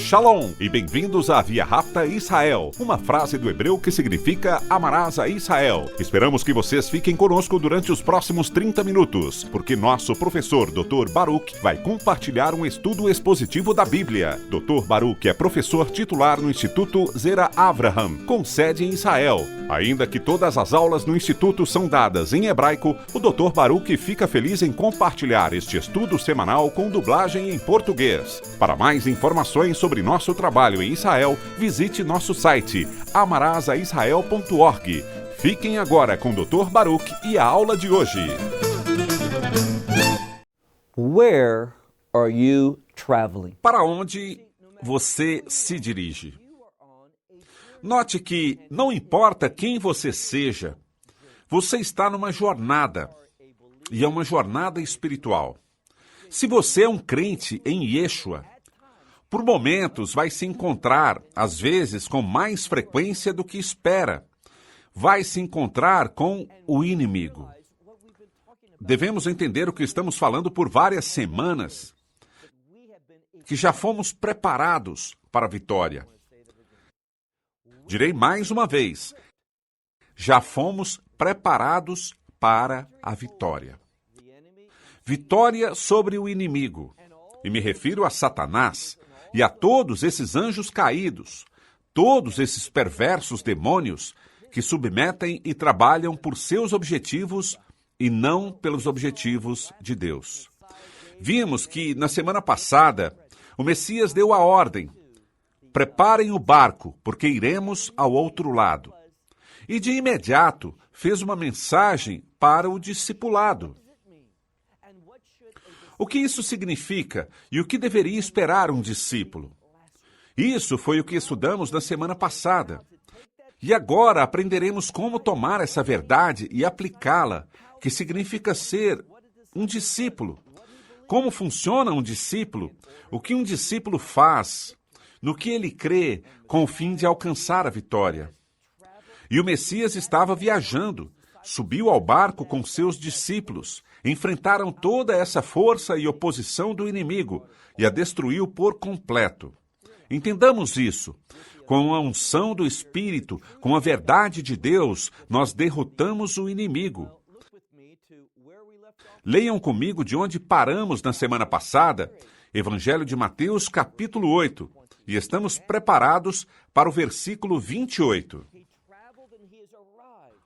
Shalom e bem-vindos à Via Rápida Israel, uma frase do hebreu que significa amarás a Israel. Esperamos que vocês fiquem conosco durante os próximos 30 minutos, porque nosso professor Dr. Baruch vai compartilhar um estudo expositivo da Bíblia. Dr. Baruch é professor titular no Instituto Zera Avraham, com sede em Israel. Ainda que todas as aulas no Instituto são dadas em hebraico, o Dr. Baruch fica feliz em compartilhar este estudo semanal com dublagem em português. Para mais informações sobre nosso trabalho em Israel, visite nosso site amarasaisrael.org. Fiquem agora com o Dr. Baruch e a aula de hoje. Where are you traveling? Para onde você se dirige? Note que não importa quem você seja, você está numa jornada, e é uma jornada espiritual. Se você é um crente em Yeshua, por momentos vai se encontrar, às vezes com mais frequência do que espera, vai se encontrar com o inimigo. Devemos entender o que estamos falando por várias semanas, que já fomos preparados para a vitória. Direi mais uma vez, já fomos preparados para a vitória. Vitória sobre o inimigo, e me refiro a Satanás e a todos esses anjos caídos, todos esses perversos demônios que submetem e trabalham por seus objetivos e não pelos objetivos de Deus. Vimos que, na semana passada, o Messias deu a ordem: preparem o barco, porque iremos ao outro lado. E de imediato fez uma mensagem para o discipulado. O que isso significa e o que deveria esperar um discípulo? Isso foi o que estudamos na semana passada. E agora aprenderemos como tomar essa verdade e aplicá-la, que significa ser um discípulo. Como funciona um discípulo? O que um discípulo faz? No que ele crê, com o fim de alcançar a vitória. E o Messias estava viajando, subiu ao barco com seus discípulos, enfrentaram toda essa força e oposição do inimigo e a destruiu por completo. Entendamos isso. Com a unção do Espírito, com a verdade de Deus, nós derrotamos o inimigo. Leiam comigo de onde paramos na semana passada, Evangelho de Mateus, capítulo 8. E estamos preparados para o versículo 28.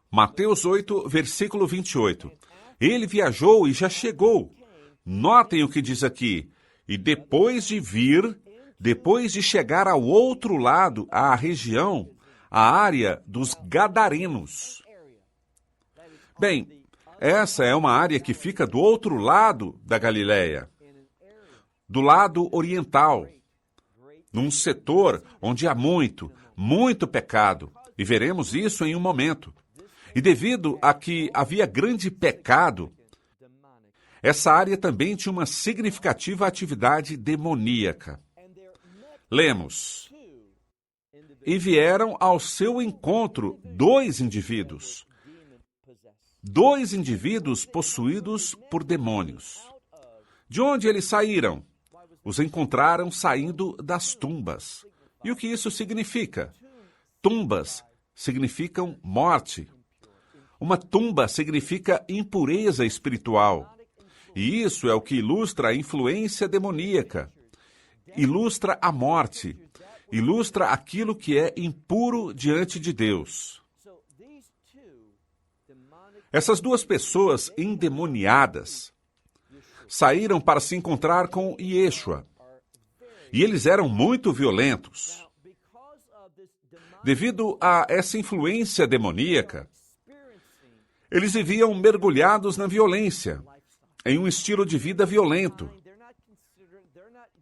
Mateus 8, versículo 28. Ele viajou e já chegou. Notem o que diz aqui. E depois de chegar ao outro lado, à região, a área dos Gadarenos. Bem, essa é uma área que fica do outro lado da Galileia, do lado oriental, num setor onde há muito pecado, e veremos isso em um momento. E devido a que havia grande pecado, essa área também tinha uma significativa atividade demoníaca. Lemos: e vieram ao seu encontro dois indivíduos possuídos por demônios. De onde eles saíram? Os encontraram saindo das tumbas. E o que isso significa? Tumbas significam morte. Uma tumba significa impureza espiritual. E isso é o que ilustra a influência demoníaca. Ilustra a morte. Ilustra aquilo que é impuro diante de Deus. Essas duas pessoas endemoniadas saíram para se encontrar com Yeshua. E eles eram muito violentos. Devido a essa influência demoníaca, eles viviam mergulhados na violência, em um estilo de vida violento.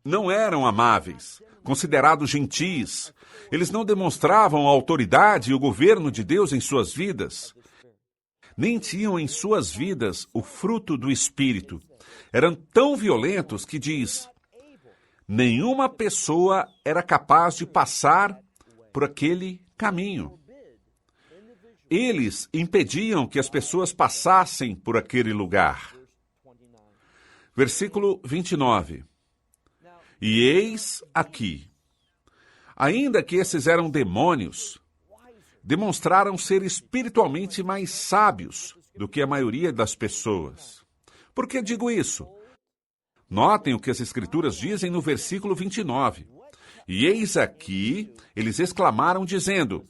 Não eram amáveis, considerados gentis. Eles não demonstravam a autoridade e o governo de Deus em suas vidas. Nem tinham em suas vidas o fruto do Espírito. Eram tão violentos que diz: nenhuma pessoa era capaz de passar por aquele caminho. Eles impediam que as pessoas passassem por aquele lugar. Versículo 29. E eis aqui, Ainda que esses eram demônios, demonstraram ser espiritualmente mais sábios do que a maioria das pessoas. Por que digo isso? Notem o que as Escrituras dizem no versículo 29. E eis aqui, eles exclamaram dizendo,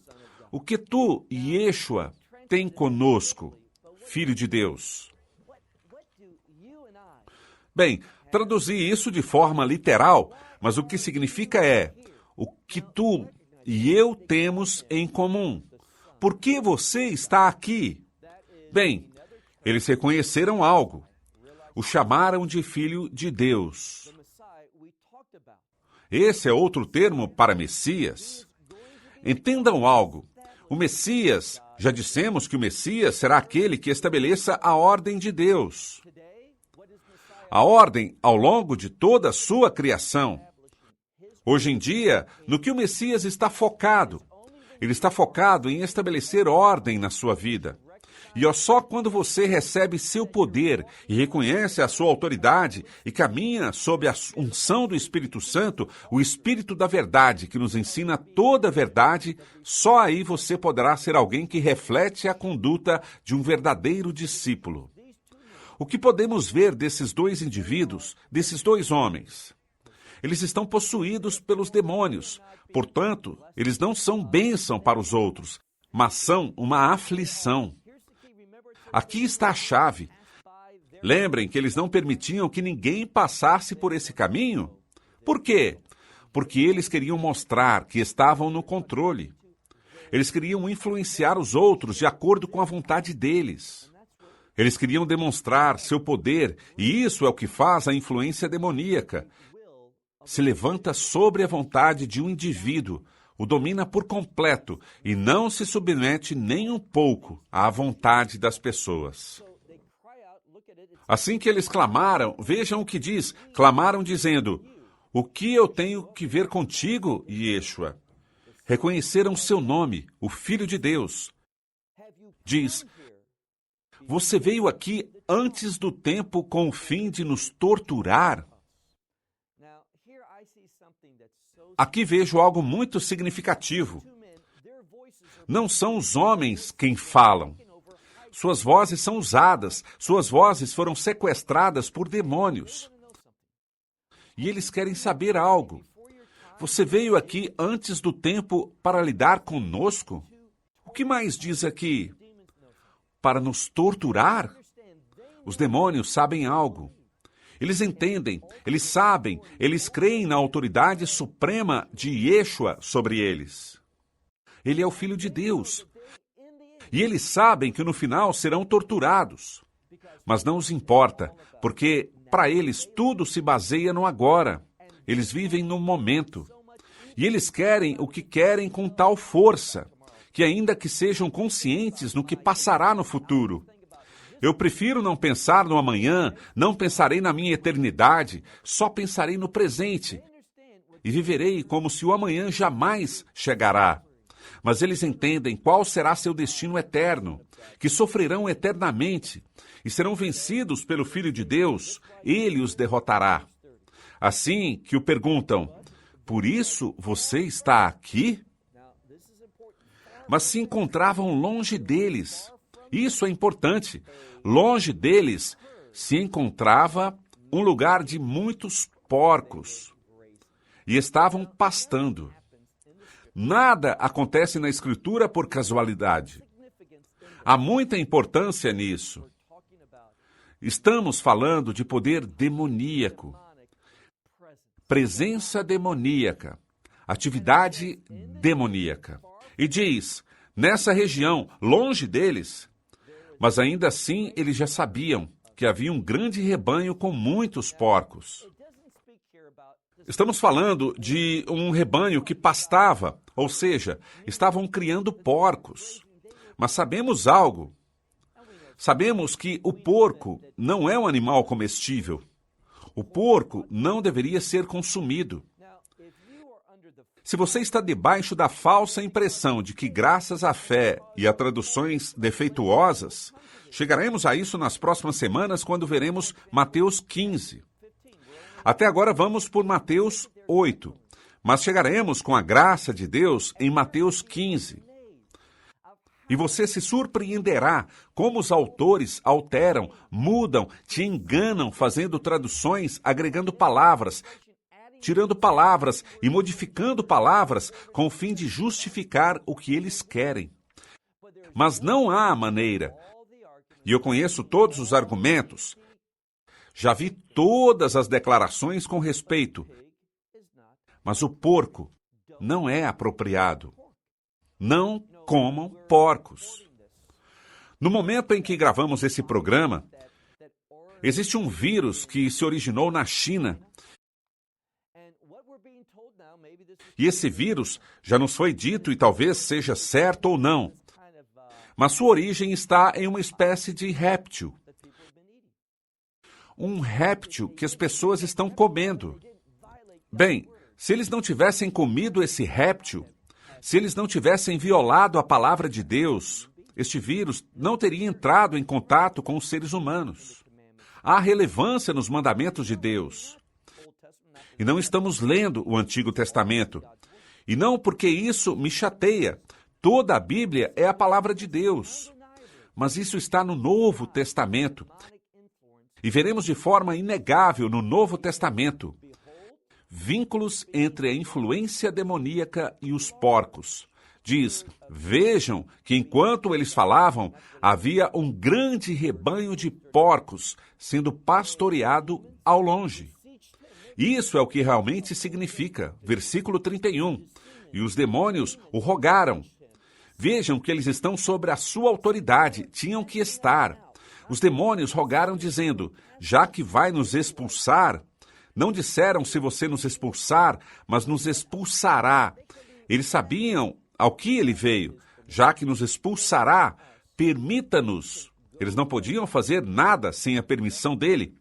o que tu, Yeshua, tem conosco, Filho de Deus? Bem, traduzi isso de forma literal, mas o que significa é, o que tu e eu temos em comum. Por que você está aqui? Bem, eles reconheceram algo. O chamaram de Filho de Deus. Esse é outro termo para Messias. Entendam algo. O Messias, já dissemos que o Messias será aquele que estabeleça a ordem de Deus. A ordem ao longo de toda a sua criação. Hoje em dia, no que o Messias está focado? Ele está focado em estabelecer ordem na sua vida. E é só quando você recebe seu poder e reconhece a sua autoridade e caminha sob a unção do Espírito Santo, o Espírito da verdade, que nos ensina toda a verdade, só aí você poderá ser alguém que reflete a conduta de um verdadeiro discípulo. O que podemos ver desses dois indivíduos, desses dois homens? Eles estão possuídos pelos demônios, portanto, eles não são bênção para os outros, mas são uma aflição. Aqui está a chave. Lembrem que eles não permitiam que ninguém passasse por esse caminho? Por quê? Porque eles queriam mostrar que estavam no controle. Eles queriam influenciar os outros de acordo com a vontade deles. Eles queriam demonstrar seu poder, e isso é o que faz a influência demoníaca. Se levanta sobre a vontade de um indivíduo, o domina por completo e não se submete nem um pouco à vontade das pessoas. Assim que eles clamaram, vejam o que diz, clamaram dizendo, o que eu tenho que ver contigo, Yeshua? Reconheceram seu nome, o Filho de Deus. Diz, você veio aqui antes do tempo com o fim de nos torturar? Aqui vejo algo muito significativo. Não são os homens quem falam. Suas vozes são usadas, suas vozes foram sequestradas por demônios. E eles querem saber algo. Você veio aqui antes do tempo para lidar conosco? O que mais diz aqui? Para nos torturar? Os demônios sabem algo. Eles entendem, eles sabem, eles creem na autoridade suprema de Yeshua sobre eles. Ele é o Filho de Deus. E eles sabem que no final serão torturados. Mas não os importa, porque para eles tudo se baseia no agora. Eles vivem no momento. E eles querem o que querem com tal força, que ainda que sejam conscientes no que passará no futuro. Eu prefiro não pensar no amanhã, não pensarei na minha eternidade, só pensarei no presente. E viverei como se o amanhã jamais chegará. Mas eles entendem qual será seu destino eterno, que sofrerão eternamente e serão vencidos pelo Filho de Deus, ele os derrotará. Assim que o perguntam, por isso você está aqui? Mas se encontravam longe deles. Isso é importante. Longe deles se encontrava um lugar de muitos porcos. E estavam pastando. Nada acontece na Escritura por casualidade. Há muita importância nisso. Estamos falando de poder demoníaco. Presença demoníaca. Atividade demoníaca. E diz, nessa região, longe deles, mas ainda assim eles já sabiam que havia um grande rebanho com muitos porcos. Estamos falando de um rebanho que pastava, ou seja, estavam criando porcos. Mas sabemos algo. Sabemos que o porco não é um animal comestível. O porco não deveria ser consumido. Se você está debaixo da falsa impressão de que, graças à fé e a traduções defeituosas, chegaremos a isso nas próximas semanas quando veremos Mateus 15. Até agora vamos por Mateus 8. Mas chegaremos, com a graça de Deus, em Mateus 15. E você se surpreenderá como os autores alteram, mudam, te enganam, fazendo traduções, agregando palavras, tirando palavras e modificando palavras com o fim de justificar o que eles querem. Mas não há maneira. E eu conheço todos os argumentos. Já vi todas as declarações com respeito. Mas o porco não é apropriado. Não comam porcos. No momento em que gravamos esse programa, existe um vírus que se originou na China. E esse vírus já nos foi dito, e talvez seja certo ou não, mas sua origem está em uma espécie de réptil. Um réptil que as pessoas estão comendo. Bem, se eles não tivessem comido esse réptil, se eles não tivessem violado a palavra de Deus, este vírus não teria entrado em contato com os seres humanos. Há relevância nos mandamentos de Deus. E não estamos lendo o Antigo Testamento. E não porque isso me chateia. Toda a Bíblia é a palavra de Deus. Mas isso está no Novo Testamento. E veremos de forma inegável no Novo Testamento vínculos entre a influência demoníaca e os porcos. Diz, vejam que enquanto eles falavam, havia um grande rebanho de porcos sendo pastoreado ao longe. Isso é o que realmente significa. Versículo 31. E os demônios o rogaram. Vejam que eles estão sobre a sua autoridade, tinham que estar. Os demônios rogaram dizendo, já que vai nos expulsar, não disseram se você nos expulsar, mas nos expulsará. Eles sabiam ao que ele veio, já que nos expulsará, permita-nos. Eles não podiam fazer nada sem a permissão dele.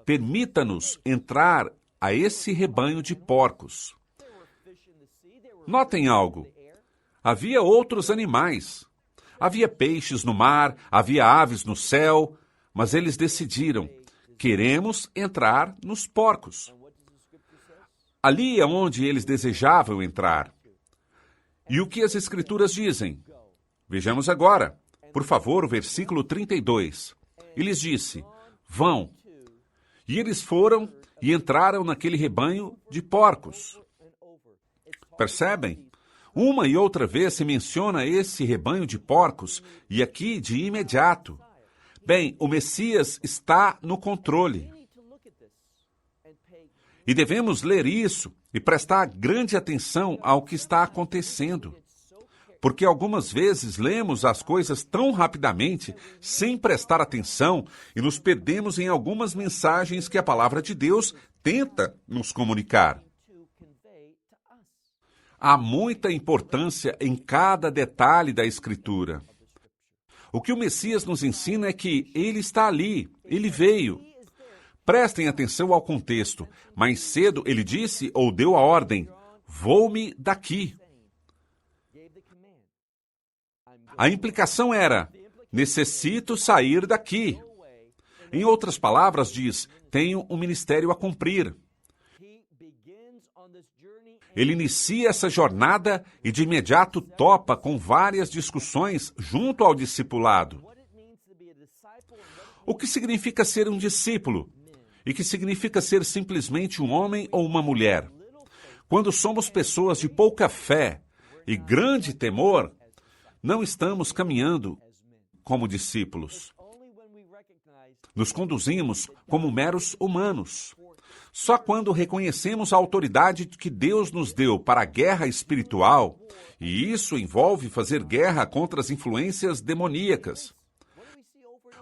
Permita-nos entrar a esse rebanho de porcos. Notem algo. Havia outros animais. Havia peixes no mar, havia aves no céu, mas eles decidiram, queremos entrar nos porcos. Ali é onde eles desejavam entrar. E o que as Escrituras dizem? Vejamos agora, por favor, o versículo 32. E lhes disse, vão. E eles foram e entraram naquele rebanho de porcos. Percebem? Uma e outra vez se menciona esse rebanho de porcos, e aqui de imediato. Bem, o Messias está no controle. E devemos ler isso e prestar grande atenção ao que está acontecendo. Porque algumas vezes lemos as coisas tão rapidamente, sem prestar atenção, e nos perdemos em algumas mensagens que a palavra de Deus tenta nos comunicar. Há muita importância em cada detalhe da Escritura. O que o Messias nos ensina é que ele está ali, ele veio. Prestem atenção ao contexto. Mais cedo ele disse ou deu a ordem, vou-me daqui. A implicação era, necessito sair daqui. Em outras palavras, diz, tenho um ministério a cumprir. Ele inicia essa jornada e de imediato topa com várias discussões junto ao discipulado. O que significa ser um discípulo? E que significa ser simplesmente um homem ou uma mulher? Quando somos pessoas de pouca fé e grande temor, não estamos caminhando como discípulos. Nos conduzimos como meros humanos. Só quando reconhecemos a autoridade que Deus nos deu para a guerra espiritual, e isso envolve fazer guerra contra as influências demoníacas,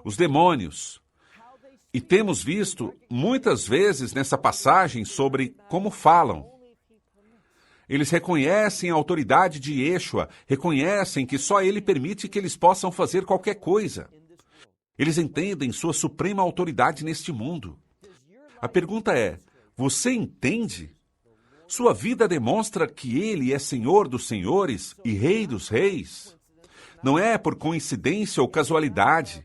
os demônios. E temos visto muitas vezes nessa passagem sobre como falam. Eles reconhecem a autoridade de Yeshua, reconhecem que só ele permite que eles possam fazer qualquer coisa. Eles entendem sua suprema autoridade neste mundo. A pergunta é, você entende? Sua vida demonstra que ele é Senhor dos senhores e Rei dos reis. Não é por coincidência ou casualidade.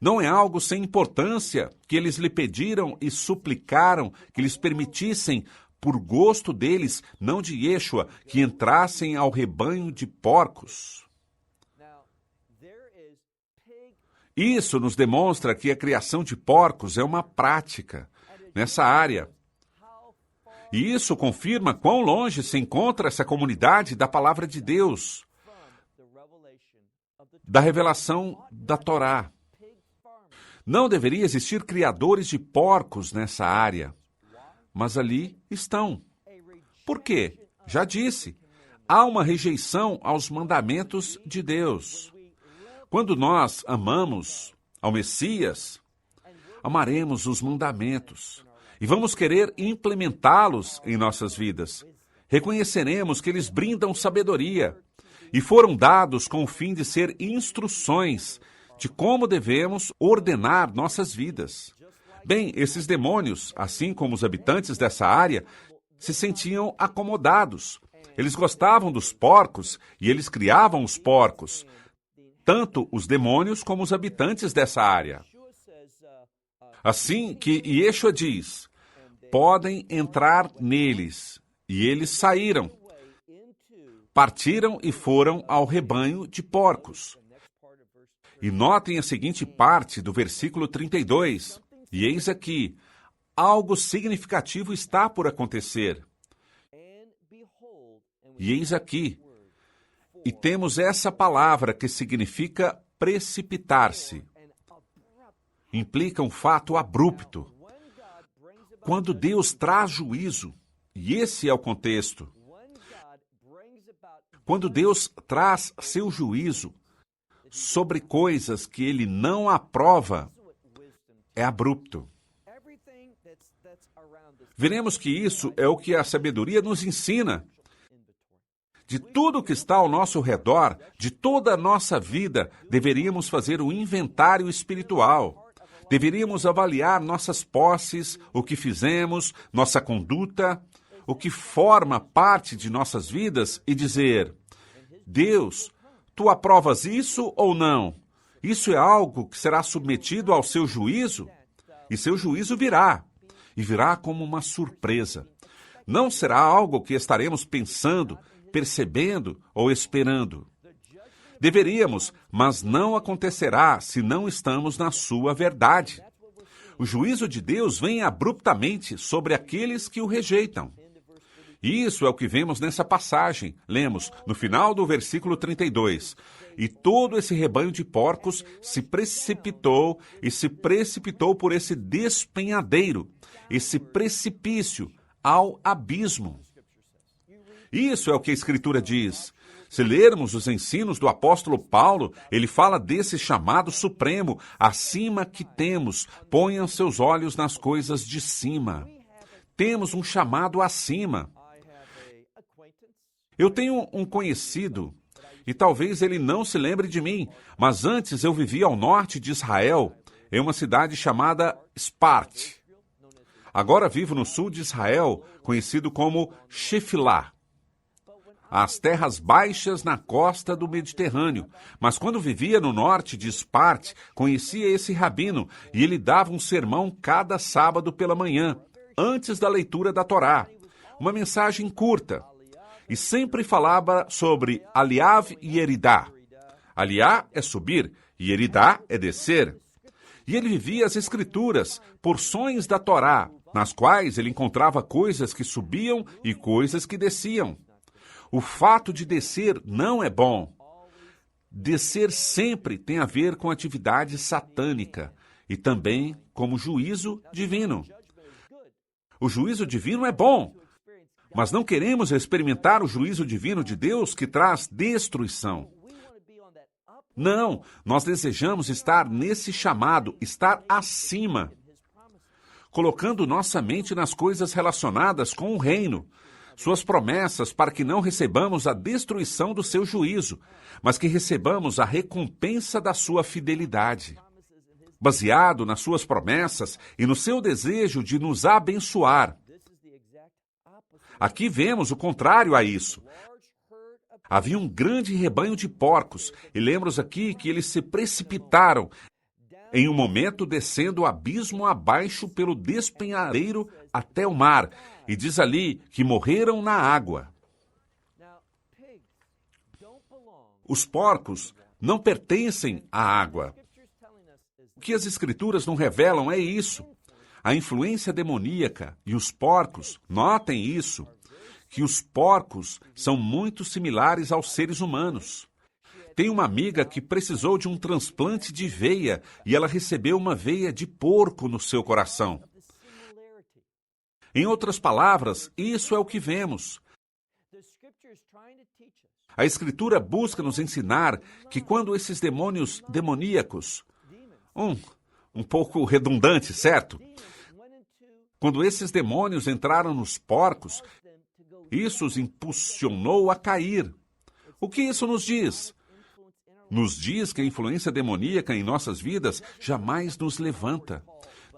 Não é algo sem importância que eles lhe pediram e suplicaram que lhes permitissem por gosto deles, não de Yeshua, que entrassem ao rebanho de porcos. Isso nos demonstra que a criação de porcos é uma prática nessa área. E isso confirma quão longe se encontra essa comunidade da palavra de Deus, da revelação da Torá. Não deveria existir criadores de porcos nessa área, mas ali estão. Por quê? Já disse, há uma rejeição aos mandamentos de Deus. Quando nós amamos ao Messias, amaremos os mandamentos e vamos querer implementá-los em nossas vidas. Reconheceremos que eles brindam sabedoria e foram dados com o fim de ser instruções de como devemos ordenar nossas vidas. Bem, esses demônios, assim como os habitantes dessa área, se sentiam acomodados. Eles gostavam dos porcos e eles criavam os porcos, tanto os demônios como os habitantes dessa área. Assim que Yeshua diz, podem entrar neles, e eles saíram. Partiram e foram ao rebanho de porcos. E notem a seguinte parte do versículo 32. E eis aqui, algo significativo está por acontecer. E eis aqui, e temos essa palavra que significa precipitar-se. Implica um fato abrupto. Quando Deus traz juízo, e esse é o contexto, quando Deus traz seu juízo sobre coisas que Ele não aprova, é abrupto. Veremos que isso é o que a sabedoria nos ensina. De tudo que está ao nosso redor, de toda a nossa vida, deveríamos fazer um inventário espiritual. Deveríamos avaliar nossas posses, o que fizemos, nossa conduta, o que forma parte de nossas vidas e dizer, Deus, tu aprovas isso ou não? Isso é algo que será submetido ao seu juízo? E seu juízo virá, e virá como uma surpresa. Não será algo que estaremos pensando, percebendo ou esperando. Deveríamos, mas não acontecerá se não estamos na sua verdade. O juízo de Deus vem abruptamente sobre aqueles que o rejeitam. Isso é o que vemos nessa passagem. Lemos no final do versículo 32. E todo esse rebanho de porcos se precipitou por esse despenhadeiro, esse precipício ao abismo. Isso é o que a Escritura diz. Se lermos os ensinos do apóstolo Paulo, ele fala desse chamado supremo, acima que temos, ponham seus olhos nas coisas de cima. Temos um chamado acima. Eu tenho um conhecido, e talvez ele não se lembre de mim, mas antes eu vivia ao norte de Israel, em uma cidade chamada Sparte. Agora vivo no sul de Israel, conhecido como Shefilá, as terras baixas na costa do Mediterrâneo. Mas quando vivia no norte de Sparte, conhecia esse rabino, e ele dava um sermão cada sábado pela manhã, antes da leitura da Torá. Uma mensagem curta. E sempre falava sobre Aliav e Yeridá. Aliá é subir, e Yeridá é descer. E ele vivia as Escrituras, porções da Torá, nas quais ele encontrava coisas que subiam e coisas que desciam. O fato de descer não é bom. Descer sempre tem a ver com atividade satânica e também como juízo divino. O juízo divino é bom, mas não queremos experimentar o juízo divino de Deus que traz destruição. Não, nós desejamos estar nesse chamado, estar acima, colocando nossa mente nas coisas relacionadas com o reino, suas promessas para que não recebamos a destruição do seu juízo, mas que recebamos a recompensa da sua fidelidade. Baseado nas suas promessas e no seu desejo de nos abençoar. Aqui vemos o contrário a isso. Havia um grande rebanho de porcos, e lemos aqui que eles se precipitaram, em um momento descendo o abismo abaixo pelo despenhadeiro até o mar, e diz ali que morreram na água. Os porcos não pertencem à água. O que as Escrituras não revelam é isso. A influência demoníaca e os porcos, notem isso, que os porcos são muito similares aos seres humanos. Tem uma amiga que precisou de um transplante de veia e ela recebeu uma veia de porco no seu coração. Em outras palavras, isso é o que vemos. A Escritura busca nos ensinar que quando esses demônios demoníacos, um pouco redundante, certo? Quando esses demônios entraram nos porcos, isso os impulsionou a cair. O que isso nos diz? Nos diz que a influência demoníaca em nossas vidas jamais nos levanta.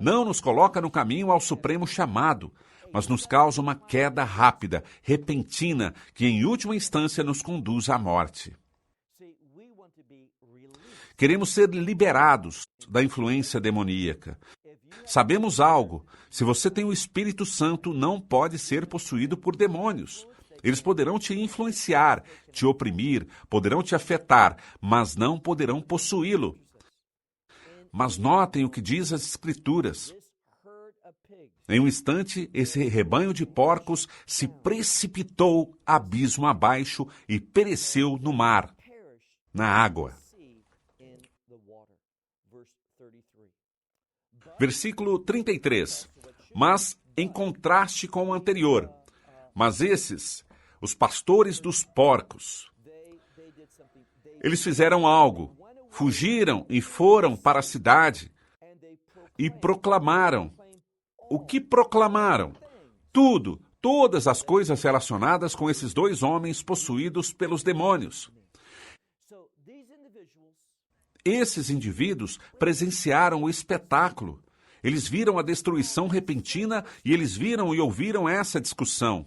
Não nos coloca no caminho ao supremo chamado, mas nos causa uma queda rápida, repentina, que em última instância nos conduz à morte. Queremos ser liberados da influência demoníaca. Sabemos algo: se você tem o Espírito Santo, não pode ser possuído por demônios. Eles poderão te influenciar, te oprimir, poderão te afetar, mas não poderão possuí-lo. Mas notem o que diz as Escrituras. Em um instante, esse rebanho de porcos se precipitou abismo abaixo e pereceu no mar, na água. Versículo 33. Mas em contraste com o anterior, mas esses, os pastores dos porcos, eles fizeram algo, fugiram e foram para a cidade e proclamaram. O que proclamaram? Tudo, todas as coisas relacionadas com esses dois homens possuídos pelos demônios. Esses indivíduos presenciaram o espetáculo. Eles viram a destruição repentina e eles viram e ouviram essa discussão.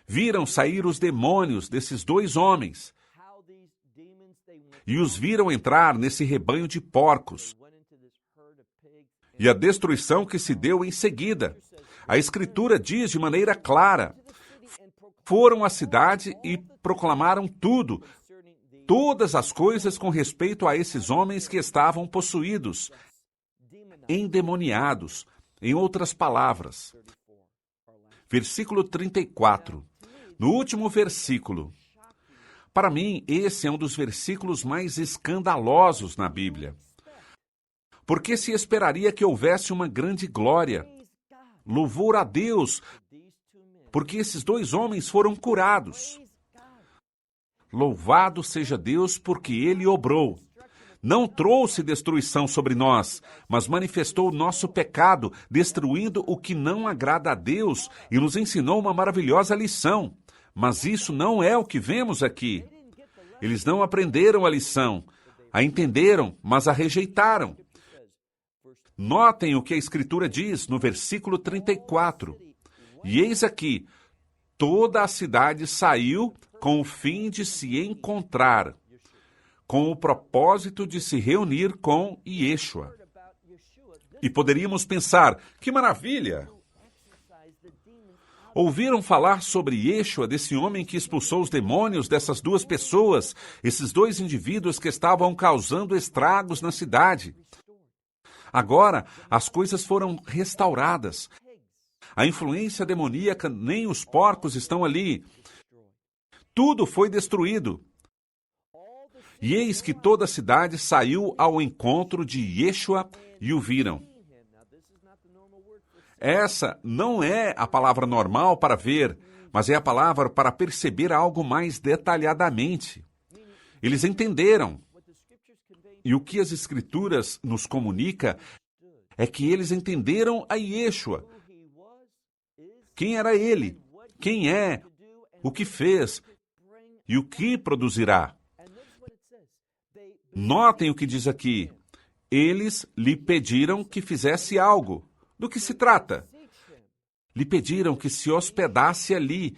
Viram sair os demônios desses dois homens e os viram entrar nesse rebanho de porcos. E a destruição que se deu em seguida. A Escritura diz de maneira clara: foram à cidade e proclamaram tudo, todas as coisas com respeito a esses homens que estavam possuídos, endemoniados, em outras palavras. Versículo 34. No último versículo. Para mim, esse é um dos versículos mais escandalosos na Bíblia. Porque se esperaria que houvesse uma grande glória. Louvor a Deus, porque esses dois homens foram curados. Louvado seja Deus, porque Ele obrou. Não trouxe destruição sobre nós, mas manifestou o nosso pecado, destruindo o que não agrada a Deus e nos ensinou uma maravilhosa lição. Mas isso não é o que vemos aqui. Eles não aprenderam a lição, a entenderam, mas a rejeitaram. Notem o que a Escritura diz no versículo 34. E eis aqui, toda a cidade saiu com o fim de se encontrar, com o propósito de se reunir com Yeshua. E poderíamos pensar, que maravilha! Ouviram falar sobre Yeshua, desse homem que expulsou os demônios dessas duas pessoas, esses dois indivíduos que estavam causando estragos na cidade. Agora, as coisas foram restauradas. A influência demoníaca, nem os porcos estão ali. Tudo foi destruído. E eis que toda a cidade saiu ao encontro de Yeshua e o viram. Essa não é a palavra normal para ver, mas é a palavra para perceber algo mais detalhadamente. Eles entenderam. E o que as Escrituras nos comunica é que eles entenderam a Yeshua. Quem era ele? Quem é? O que fez? E o que produzirá? Notem o que diz aqui. Eles lhe pediram que fizesse algo. Do que se trata? Lhe pediram que se hospedasse ali,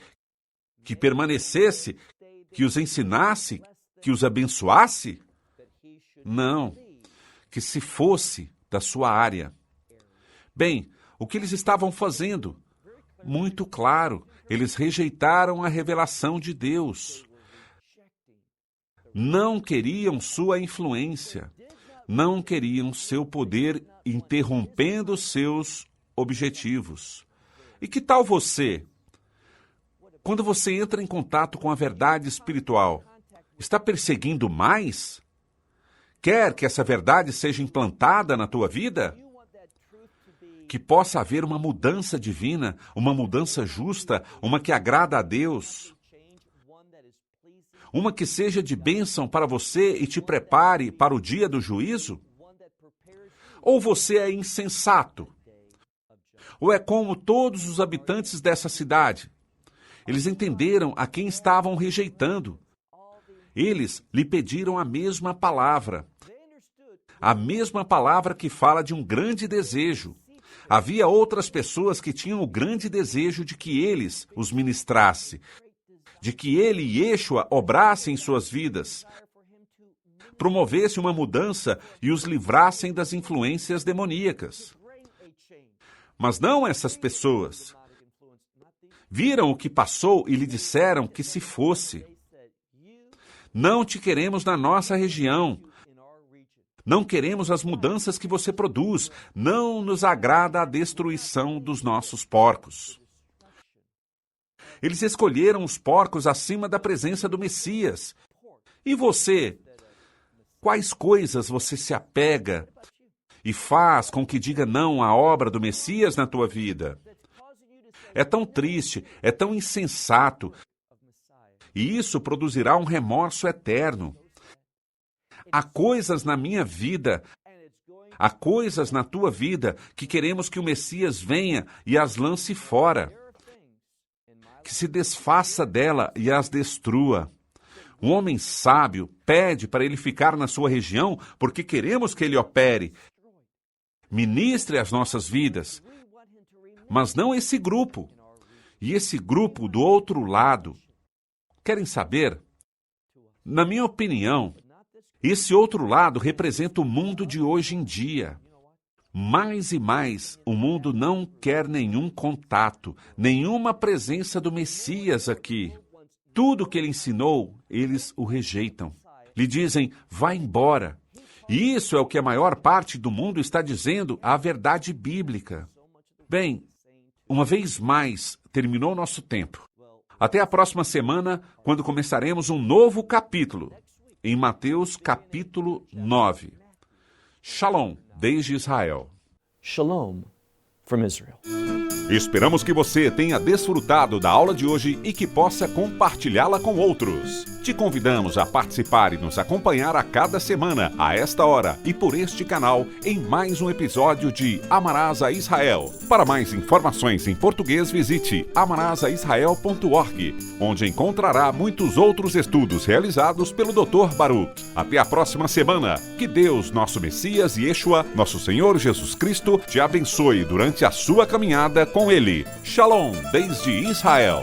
que permanecesse, que os ensinasse, que os abençoasse? Não, que se fosse da sua área. Bem, O que eles estavam fazendo? Muito claro, eles rejeitaram a revelação de Deus. Não queriam sua influência. Não queriam seu poder interrompendo seus objetivos. E que tal você? Quando você entra em contato com a verdade espiritual, está perseguindo mais? Quer que essa verdade seja implantada na tua vida? Que possa haver uma mudança divina, uma mudança justa, uma que agrada a Deus. Uma que seja de bênção para você e te prepare para o dia do juízo? Ou você é insensato? Ou é como todos os habitantes dessa cidade? Eles entenderam a quem estavam rejeitando. Eles lhe pediram a mesma palavra que fala de um grande desejo. Havia outras pessoas que tinham o grande desejo de que eles os ministrasse, de que ele e Yeshua obrassem em suas vidas, promovesse uma mudança e os livrassem das influências demoníacas. Mas não essas pessoas. Viram o que passou e lhe disseram que se fosse. Não te queremos na nossa região. Não queremos as mudanças que você produz. Não nos agrada a destruição dos nossos porcos. Eles escolheram os porcos acima da presença do Messias. E você? Quais coisas você se apega e faz com que diga não à obra do Messias na tua vida? É tão triste, é tão insensato. E isso produzirá um remorso eterno. Há coisas na minha vida, há coisas na tua vida que queremos que o Messias venha e as lance fora. Que se desfaça dela e as destrua. Um homem sábio pede para ele ficar na sua região porque queremos que ele opere, ministre as nossas vidas. Mas não esse grupo. E esse grupo do outro lado. Querem saber? Na minha opinião, esse outro lado representa o mundo de hoje em dia. Mais e mais, o mundo não quer nenhum contato, nenhuma presença do Messias aqui. Tudo que ele ensinou, eles o rejeitam. Lhe dizem, vá embora. E isso é o que a maior parte do mundo está dizendo, a verdade bíblica. Bem, uma vez mais, terminou nosso tempo. Até a próxima semana, quando começaremos um novo capítulo, em Mateus capítulo 9. Shalom, desde Israel. Shalom from Israel. Esperamos que você tenha desfrutado da aula de hoje e que possa compartilhá-la com outros. Te convidamos a participar e nos acompanhar a cada semana, a esta hora e por este canal, em mais um episódio de Amarás a Israel. Para mais informações em português, visite amarasaisrael.org, onde encontrará muitos outros estudos realizados pelo Dr. Baruch. Até a próxima semana. Que Deus, nosso Messias e Yeshua, nosso Senhor Jesus Cristo, te abençoe durante a sua caminhada com Ele. Shalom, desde Israel.